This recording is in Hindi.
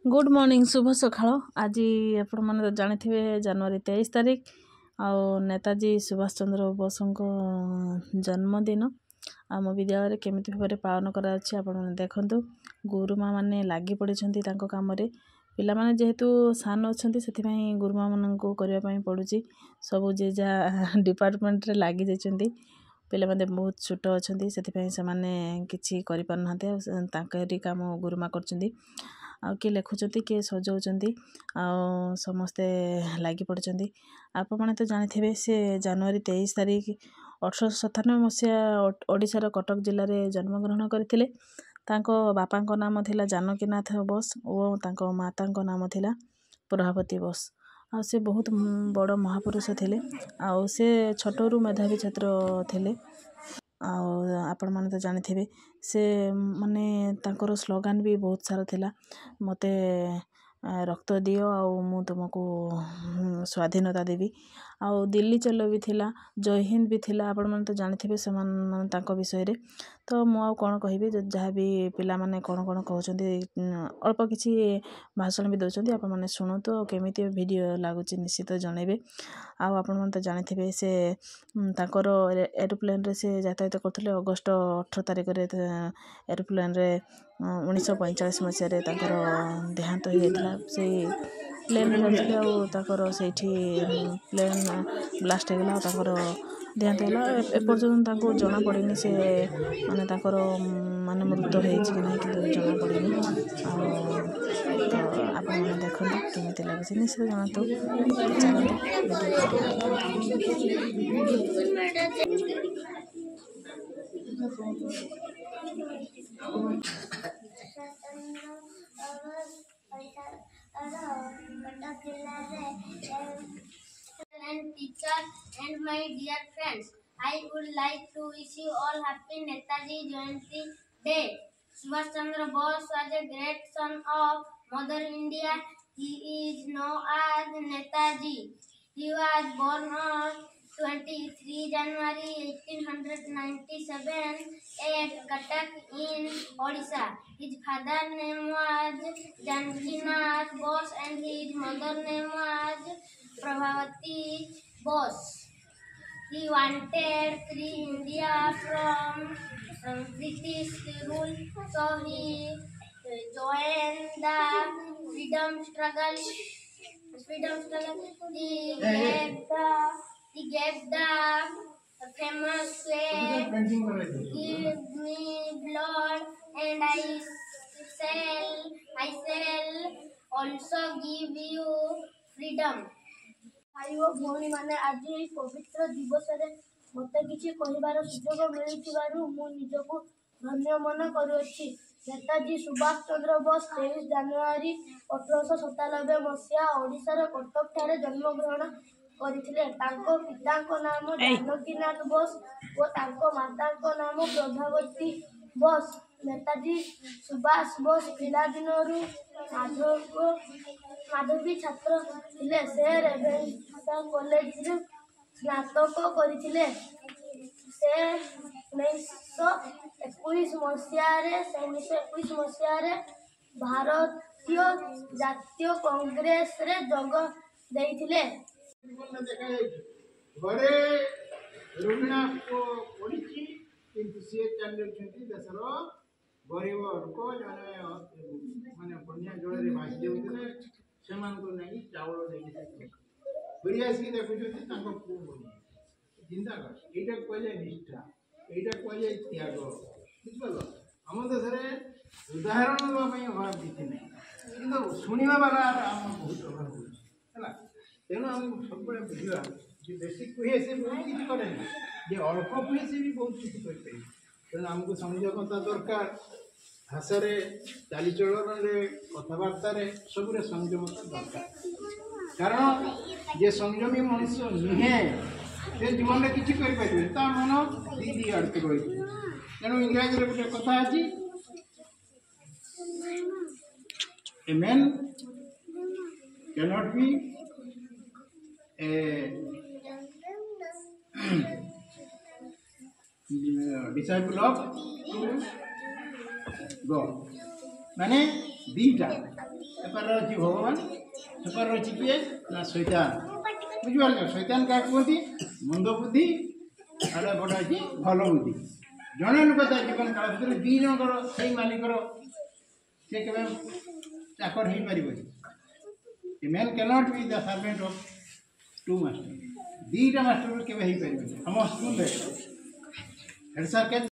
गुड मॉर्निंग शुभ सकाळ। आज आपण मैंने जानिथिबे जनवरी 23 तारीख आउ नेताजी सुभाष चंद्र बोस जन्मदिन आम विद्यालय केमिति भाव पालन करा आपण देखंतु गुरुमा माने लागी पड़िछंती तांको काम रे पिला माने जेहेतु सान अछंती सेति पई गुरुमा माननको करिया पई पडुची सब जे जा डिपार्टमेंट रे लागी जाइछंती पिला माने बहुत छोट अछंती सेति पई से माने किछि करि पार नहते तांकरी काम गुरुमा करछंती आ किए लिखुंट किए सजाऊँच आ समस्ते लगी पड़ते आपण मैंने तो जानी से जनवरी 23 तारीख 1897 मसीहा ओडिशार कटक जिले में जन्मग्रहण करते। बापा नाम थिला जानकीनाथ बोस और माता नाम थिला प्रभावती बोस। आ से बहुत बड़ महापुरुष थे आ से छोटरू मेधावी छात्र थे। आपण मैंने तो जानी से माने तांकर स्लोगान भी बहुत सारा थिला मते रक्त दियो आउ मु तुमको स्वाधीनता देवी आउ दिल्ली चलो भी थिला जय हिंद भी थिला। आपण मैंने तो जानी से तांको विषय रे तो मु आ कौन कहबी जहाँ भी पिला माने कौन कौन कहते अल्प किसी भाषण भी दौरान आपण मैंने शुणुतु आ केमिति वीडियो लगुच निश्चित जनइबे। आपण मैंने तो जानी से तांकर एरोप्लेन रे से यातायात करते अगस्ट 18 तारिख एरोप्लेन रे 1945 मसीह देहांत हो जाता से प्लेन जाते आर प्लेन ब्लास्ट होगा देहांत होगा एपर्यंत जना पड़े से माने माने मृत्यु होना कि जना पड़े आप देखते केमी लगे निश्चित जानतु and teacher and my dear friends, I would like to wish you all happy Netaji Jayanti Day. Subhash Chandra Bose was a great son of Mother India. He is known as Netaji. He was born on 23 January 1897 at Cuttack in Odisha. His father's name was Janakinath Bose and his mother's name was Prabhavati Bose. He wanted free India from British rule, so he joined the freedom struggle. He gave the famous quote, "Give me blood, and I shall also give you freedom." भाई ओ भौणी माने आज ये पवित्र दिवस रे मते किछि कहिबार सुजोग मिलिथिबारु मु निजको धन्य मन करूछि। नेताजी सुभाष चंद्र बोस 23 जनवरी 1897 मसीहा ओडिशार कटक ठारे जन्म ग्रहण करथिले। तांको पिताको नाम जानकीनाथ बोस और तांको माताको नाम प्रभावती बोस। नेताजी सुभाष बोस पिला दिनरु माधवी छात्र थिले। से रेभेन्सा कॉलेज रे स्नातक करथिले। से 1921 मसीहा रे भारतीय जातीय कांग्रेस रे जोग देइथिले। बड़े रोमिना को पढ़ी किंतु सी चलती देशर गरीब लोक जने माने बनिया जल रे भासी जाउतले से नहीं चावल नहीं फिर आसिक देखुଛନ୍ତି ତାଙ୍କ ପୁଅ ବନି ଚିନ୍ତା କର ଏଇଟା କହିଲେ ନିଷ୍ଠା ଏଇଟା କହିଲେ ତ୍ୟାଗ ବୁଝିପାରିଲ। ଆମ ଦେଶରେ ଉଦାହରଣ ଦେବା ପାଇଁ ଅଭାବ କିଛି ନାହିଁ କିନ୍ତୁ ଶୁଣିବା ବାଲା ଆମ ବହୁତ ଅଭାବ ହେଉଛି ହେଲା। ତେଣୁ ଆମକୁ ସବୁବେଳେ ବୁଝିବା ଯେ ବେଶୀ କୁହେ ସେ ବହୁତ କିଛି କରେନି, ଯେ ଅଳ୍ପ କୁହେ ସେ ବି ବହୁତ କିଛି କରିପାରିବେ। ତେଣୁ ଆମକୁ ସଂଯମତା ଦରକାର, ଭାଷାରେ ଚାଲିଚଳନରେ କଥାବାର୍ତ୍ତାରେ ସବୁରେ ସଂଯମତା ଦରକାର। କାରଣ ଯେ ସଂଯମୀ ମଣିଷ ନୁହେଁ ସେ ଜୀବନରେ କିଛି କରିପାରିବେନି, ତା ମନ ଦି ଆଡ଼କୁ ରହିଛି। ତେଣୁ ଇଂରାଜୀରେ ଗୋଟେ କଥା ଅଛି, ଏ man cannot be a disciple of God। माने दीटा एपार अच्छी भगवान सेपार अच्छी किए ना शैतान बुझिपार शैतान क्या कहती मंद बुद्धि आड़े बड़ा अच्छी भल बुद्धि जड़े लोक ता जीवन काल भर दी जनकर से मालिकर से के चाकर हो पार man cannot be the servant of two master दीटा मास्टर के हो पार हम स्कूल हेड सर के